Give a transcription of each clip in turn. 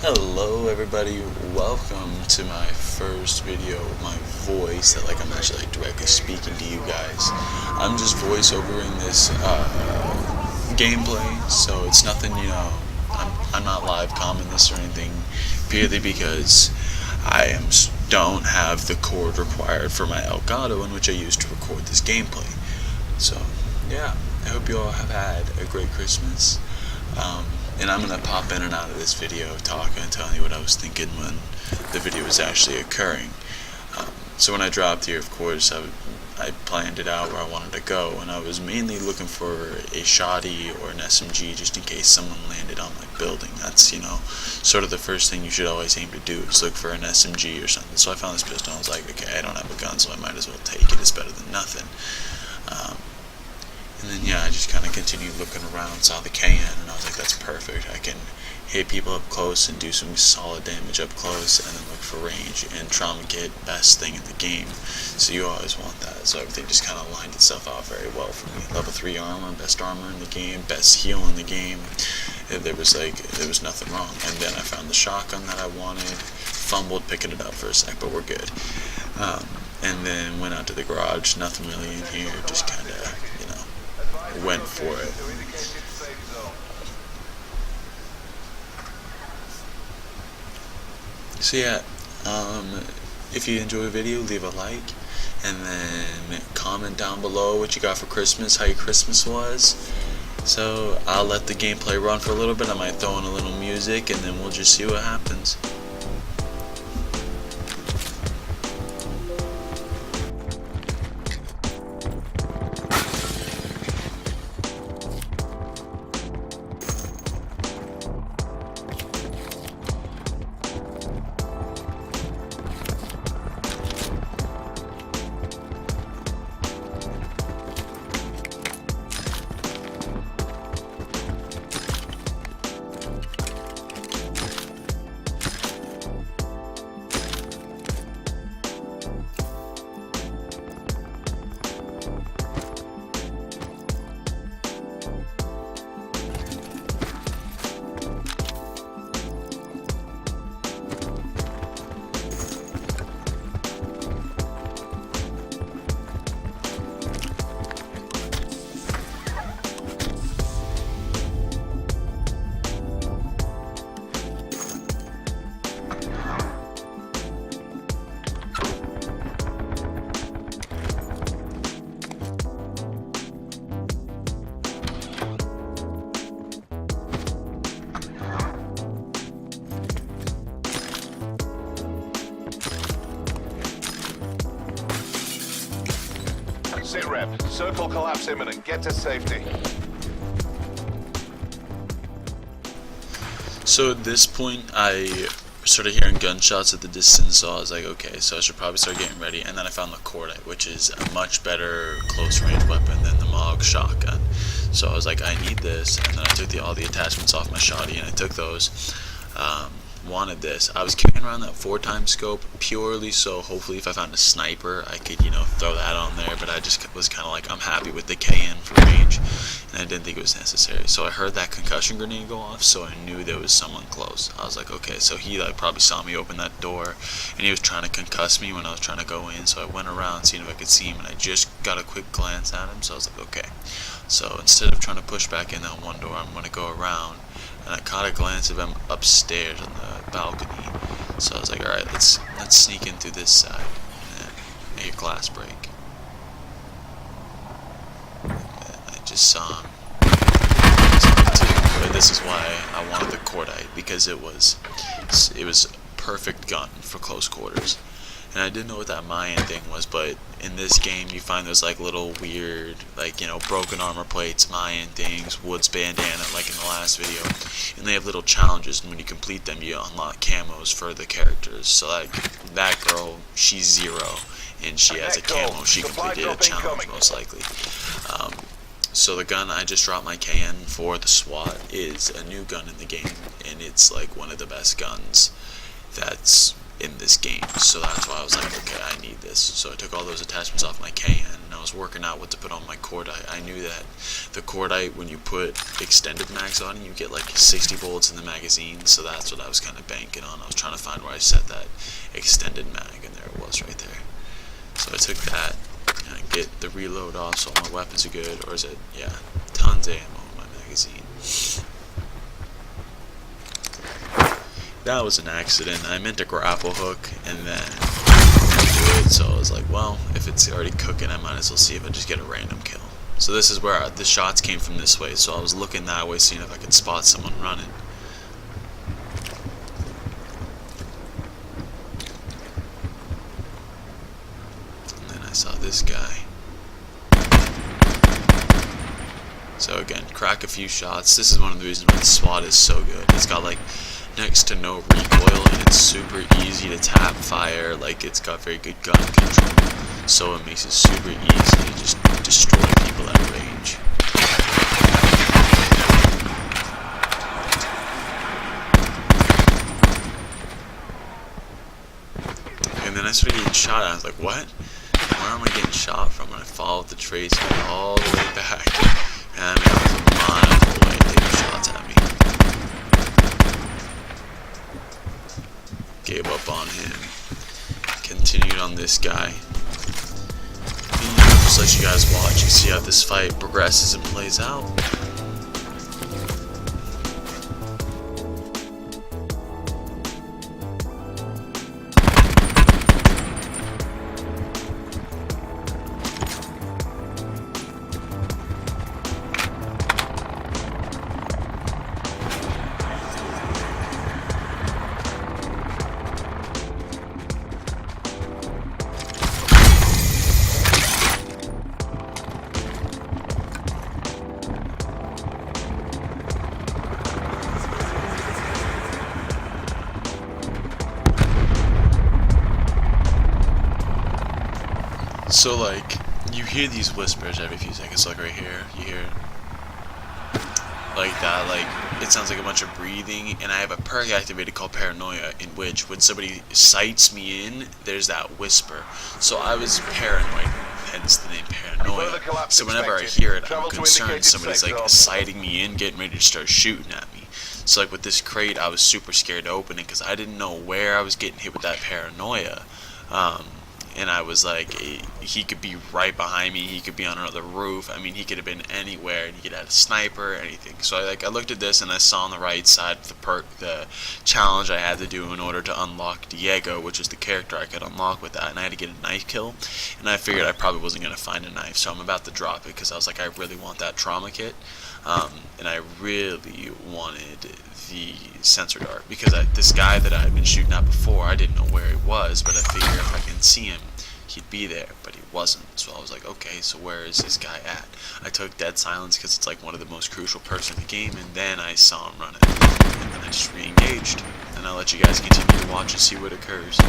Hello everybody, welcome to my first video with my voice that I'm actually directly speaking to you guys. I'm just voiceovering this gameplay, so it's nothing, I'm not live commenting this or anything, purely because don't have the cord required for my Elgato in which I use to record this gameplay. So yeah, I hope you all have had a great Christmas. And I'm going to pop in and out of this video talking and telling you what I was thinking when the video was actually occurring. So when I dropped here, of course, I planned it out where I wanted to go, and I was mainly looking for a shoddy or an SMG just in case someone landed on my building. That's, sort of the first thing you should always aim to do is look for an SMG or something. So I found this pistol and I was like, okay, I don't have a gun, so I might as well take it. It's better than nothing. And then yeah, I just kind of continued looking around, saw the KN, and I was like, that's perfect. I can hit people up close and do some solid damage up close, and then look for range. And trauma kit, best thing in the game, so you always want that. So everything just kind of lined itself out very well for me. Level 3 armor, best armor in the game, best heal in the game. There was nothing wrong. And then I found the shotgun that I wanted, fumbled picking it up for a sec, but we're good. And then went out to the garage, nothing really in here, just kind of, went for it. So yeah, if you enjoy the video, leave a like, and then comment down below what you got for Christmas, how your Christmas was. So I'll let the gameplay run for a little bit. I might throw in a little music, and then we'll just see what happens. Sit rep. Circle collapse imminent. Get to safety. So at this point, I started hearing gunshots at the distance, so I was like, okay, so I should probably start getting ready. And then I found the cordite, which is a much better close range weapon than the MOG shotgun. So I was like, I need this, and then I took all the attachments off my shoddy, and I took those. Wanted this. I was carrying around that 4x scope purely so hopefully if I found a sniper I could throw that on there, but I just was kind of like, I'm happy with the KN for range, and I didn't think it was necessary. So I heard that concussion grenade go off, so I knew there was someone close. I was like, okay, so he probably saw me open that door and he was trying to concuss me when I was trying to go in, so I went around seeing if I could see him, and I just got a quick glance at him, so I was like, okay, so instead of trying to push back in that one door, I'm going to go around. And I caught a glance of him upstairs on the balcony. So I was like, alright, let's sneak in through this side and make a glass break. I just saw him. But this is why I wanted the cordite, because it was a perfect gun for close quarters. And I didn't know what that Mayan thing was, but in this game you find those little weird, broken armor plates, Mayan things, Woods bandana like in the last video. And they have little challenges, and when you complete them you unlock camos for the characters. So that girl, she's 0, and she has a camo. She completed a challenge most likely. So the gun I just dropped my KN for, the SWAT, is a new gun in the game, and it's one of the best guns that's in this game. So that's why I was like, okay, I need this. So I took all those attachments off my KN, and I was working out what to put on my cordite. I knew that the cordite, when you put extended mags on it, you get like 60 bullets in the magazine. So that's what I was kind of banking on. I was trying to find where I set that extended mag, and there it was right there. So I took that and get the reload off, so all my weapons are good. Or is it? Yeah, tons of ammo in my magazine. That was an accident. I meant to grapple hook and then do it, so I was like, well, if it's already cooking, I might as well see if I just get a random kill. So this is where the shots came from, this way, so I was looking that way, seeing if I could spot someone running. And then I saw this guy. So again, crack a few shots. This is one of the reasons why the SWAT is so good. It's got like next to no recoil, and it's super easy to tap fire. Like, it's got very good gun control, so it makes it super easy to just destroy people at range. And then I started getting shot at. I was like, what? Where am I getting shot from? And I followed the trace all the way back, and I mean, I was a mile away taking shots at me. Gave up on him. Continued on this guy. And I'll just let you guys watch and see how this fight progresses and plays out. So like, you hear these whispers every few seconds, like right here, you hear like that, like it sounds like a bunch of breathing, and I have a perk activated called Paranoia, in which when somebody sights me in, there's that whisper. So I was paranoid, hence the name Paranoia. So whenever I hear it, I'm concerned somebody's like sighting me in, getting ready to start shooting at me. So like with this crate, I was super scared to open it because I didn't know where I was getting hit with that Paranoia. And I was like, he could be right behind me, he could be on another roof, I mean, he could have been anywhere, and he could have had a sniper or anything. So I looked at this, and I saw on the right side the challenge I had to do in order to unlock Diego, which is the character I could unlock with that, and I had to get a knife kill, and I figured I probably wasn't going to find a knife, so I'm about to drop it, because I was like, I really want that trauma kit, and I really wanted the sensor dart, because this guy that I had been shooting at before, I didn't know where he was, but I figured if I can see him, he'd be there, but he wasn't. So I was like, okay, so where is this guy at? I took dead silence because it's like one of the most crucial parts in the game, and then I saw him running, and then I just re-engaged, and I'll let you guys continue to watch and see what occurs.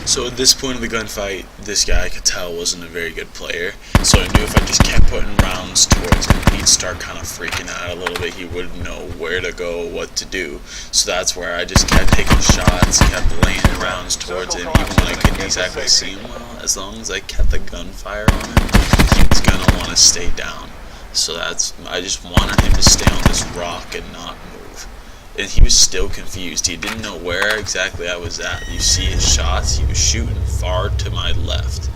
So at this point of the gunfight, this guy I could tell wasn't a very good player. So I knew if I just kept putting rounds towards him, he'd start kind of freaking out a little bit. He wouldn't know where to go, what to do. So that's where I just kept taking shots, kept laying rounds towards him, even when I couldn't exactly see him well. As long as I kept the gunfire on him, he was gonna want to stay down. So I just wanted him to stay on this rock and not move. And he was still confused. He didn't know where exactly I was at. You see his shots, he was shooting far to my left.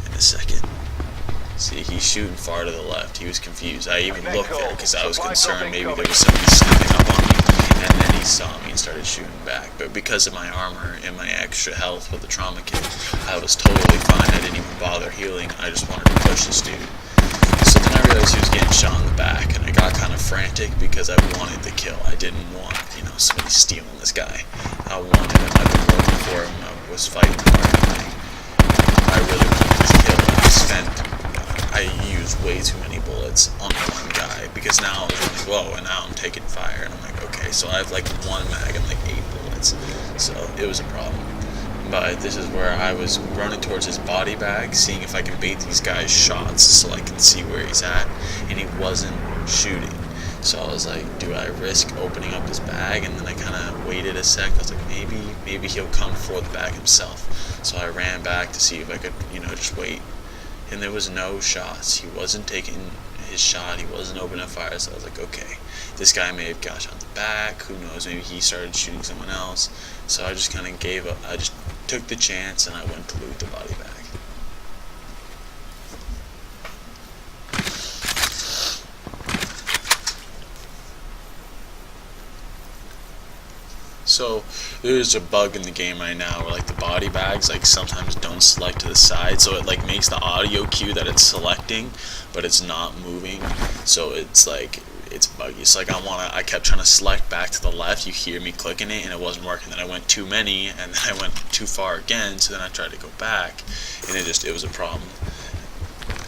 In a second. See, he's shooting far to the left. He was confused. I even looked there because I was concerned maybe there was somebody sneaking up on me. And then he saw me and started shooting back. But because of my armor and my extra health with the trauma kit, I was totally fine. I didn't even bother healing. I just wanted to push this dude. So then I realized he was getting shot in the back, and I got kind of frantic because I wanted the kill. I didn't want, somebody stealing this guy. I wanted him. I've been looking for him. I was fighting hard. I really wanted this kill. I used way too many bullets on one guy because now I'm really low, and now I'm taking fire, and I'm like, okay, so I have like one mag and like 8 bullets, so it was a problem. But this is where I was running towards his body bag, seeing if I can bait these guys' shots so I can see where he's at, and he wasn't shooting. So I was like, do I risk opening up his bag? And then I kind of waited a sec. I was like, maybe he'll come for the bag himself. So I ran back to see if I could, just wait. And there was no shots. He wasn't taking his shot. He wasn't opening up fire. So I was like, okay, this guy may have got shot in the back. Who knows? Maybe he started shooting someone else. So I just kind of gave up. I just took the chance and I went to loot the body bag. So there's a bug in the game right now where like the body bags like sometimes don't select to the side, so it like makes the audio cue that it's selecting but it's not moving, so it's like it's buggy. So like I kept trying to select back to the left, you hear me clicking it and it wasn't working, then I went too many and then I went too far again, so then I tried to go back and it was a problem.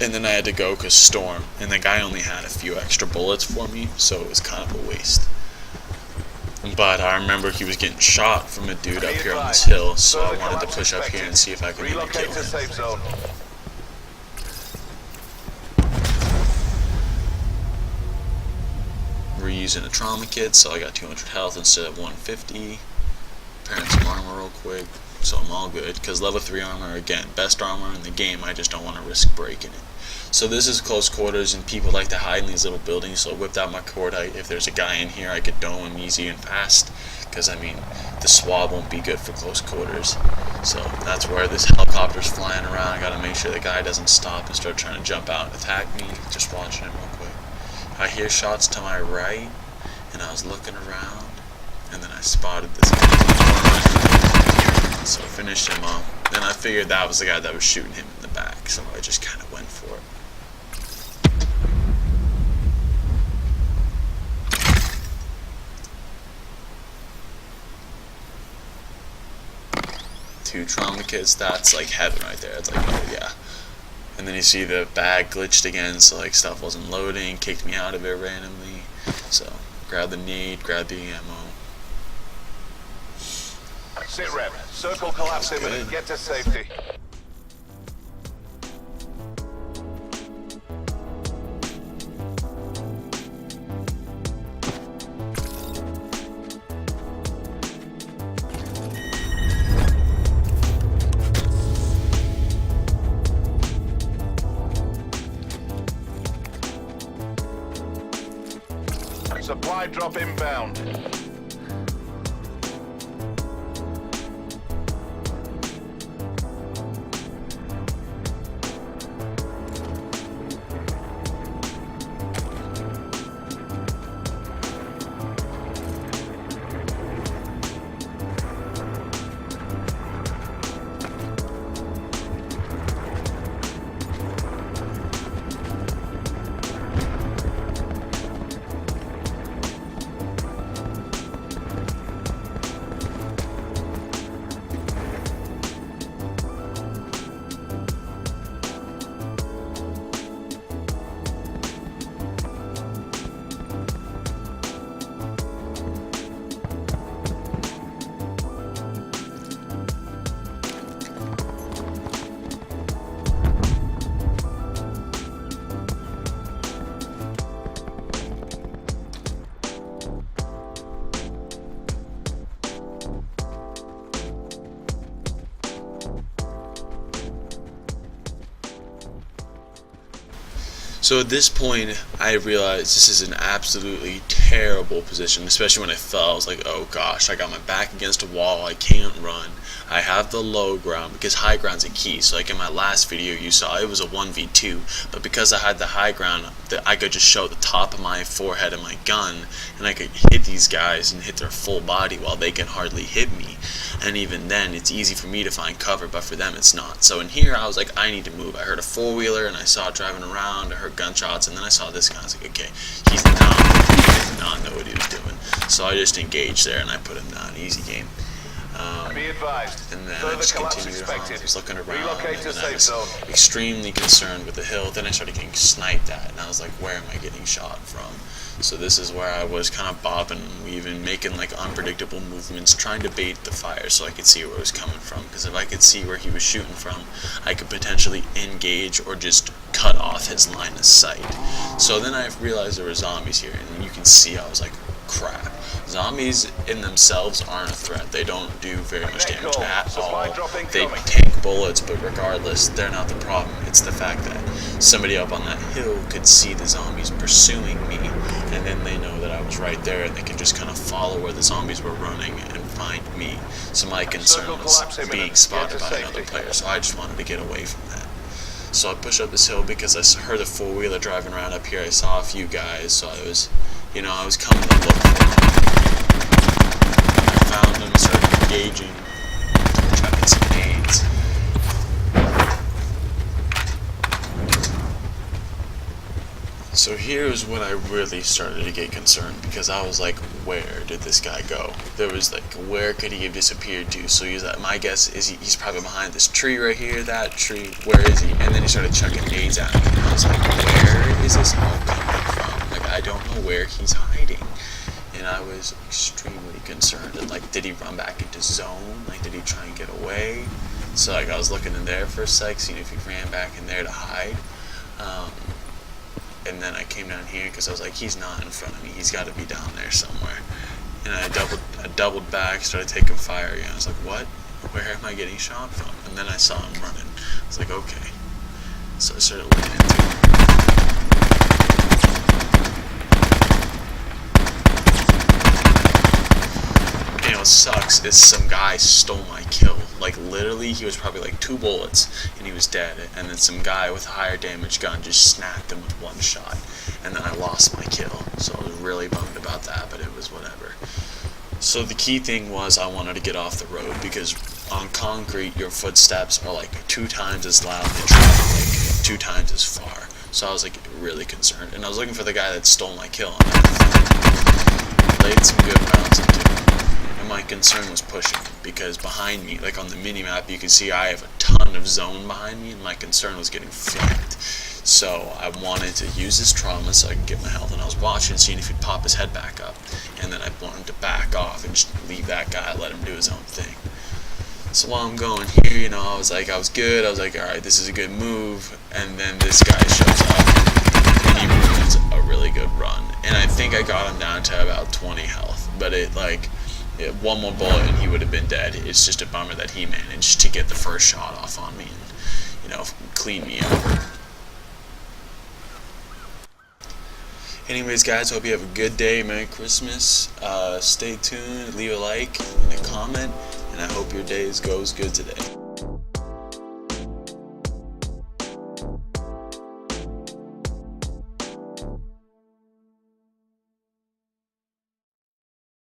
And then I had to go because storm, and the guy only had a few extra bullets for me, so it was kind of a waste. But I remember he was getting shot from a dude up here on this hill, so I wanted to push up here and see if I could maybe kill him. Safe zone. We're using a trauma kit, so I got 200 health instead of 150. Preparing some armor real quick, so I'm all good. Because level 3 armor, again, best armor in the game, I just don't want to risk breaking it. So this is close quarters, and people like to hide in these little buildings, so I whipped out my cordite. If there's a guy in here, I could dome him easy and fast, because I mean, the swab won't be good for close quarters. So that's where this helicopter's flying around. I gotta make sure the guy doesn't stop and start trying to jump out and attack me. Just watching him real quick. I hear shots to my right, and I was looking around, and then I spotted this guy. So I finished him off. Then I figured that was the guy that was shooting him in the back, so I just kind of went for it. Two trauma kits, that's like heaven right there. It's like, oh yeah. And then you see the bag glitched again, so like stuff wasn't loading, kicked me out of it randomly. So grab the nade, grab the ammo. Sit rep. Circle collapse imminent. Get to safety. Supply drop inbound. So at this point, I realized this is an absolutely terrible position, especially when I fell. I was like, oh gosh, I got my back against a wall, I can't run. I have the low ground because high ground's a key. So like in my last video you saw it was a 1v2, but because I had the high ground, I could just show the top of my forehead of my gun, and I could hit these guys and hit their full body while they can hardly hit me. And even then it's easy for me to find cover, but for them it's not. So in here I was like, I need to move. I heard a four-wheeler and I saw it driving around. I heard gunshots, and then I saw this guy. I was like, okay, he did not know what he was doing. So I just engaged there and I put him down. Easy game. Be advised. And then I Further just collapse continued on. I expected. was looking around, Relocate and to then I safe was zone. extremely concerned with the hill. Then I started getting sniped at, and I was like, where am I getting shot from? So this is where I was kind of bobbing and weaving, making like unpredictable movements, trying to bait the fire so I could see where it was coming from. Because if I could see where he was shooting from, I could potentially engage or just cut off his line of sight. So then I realized there were zombies here, and you can see I was like, crap. Zombies in themselves aren't a threat. They don't do very much damage at all. They tank bullets, but regardless, they're not the problem. It's the fact that somebody up on that hill could see the zombies pursuing me, and then they know that I was right there, and they can just kind of follow where the zombies were running and find me. So my concern was being spotted by another player, so I just wanted to get away from that. So I pushed up this hill because I heard a four-wheeler driving around up here. I saw a few guys, so I was coming to look for them. I found them, started engaging, chucking some nades. So here's when I really started to get concerned, because I was like, where did this guy go? There was like, where could he have disappeared to? So my guess is he's probably behind this tree right here, that tree, where is he? And then he started chucking nades at me. And I was like, where is this all coming from? Like, I don't know where he's hiding. And I was extremely concerned. And like, did he run back into zone? Like, did he try and get away? So like, I was looking in there for a sec, seeing if he ran back in there to hide. And then I came down here because I was like, he's not in front of me. He's got to be down there somewhere. And I doubled back, started taking fire again. I was like, what? Where am I getting shot from? And then I saw him running. I was like, okay. So I started looking into him. You know what sucks is some guy stole my kill. Like literally, he was probably like 2 bullets and he was dead. And then some guy with a higher damage gun just snapped him with 1 shot. And then I lost my kill. So I was really bummed about that, but it was whatever. So the key thing was I wanted to get off the road, because on concrete your footsteps are like 2 times as loud and travel like 2 times as far. So I was like really concerned. And I was looking for the guy that stole my kill. And I laid some good rounds into him. My concern was pushing, because behind me, like on the mini-map, you can see I have a ton of zone behind me, and my concern was getting flanked. So I wanted to use this trauma so I can get my health, and I was watching, seeing if he'd pop his head back up, and then I wanted to back off and just leave that guy, let him do his own thing. So while I'm going here, I was good, I was like, alright, this is a good move, and then this guy shows up, and he ruins a really good run, and I think I got him down to about 20 health, but one more bullet and he would have been dead. It's just a bummer that he managed to get the first shot off on me and, clean me up. Anyways, guys, hope you have a good day. Merry Christmas. Stay tuned, leave a like and a comment, and I hope your day goes good today.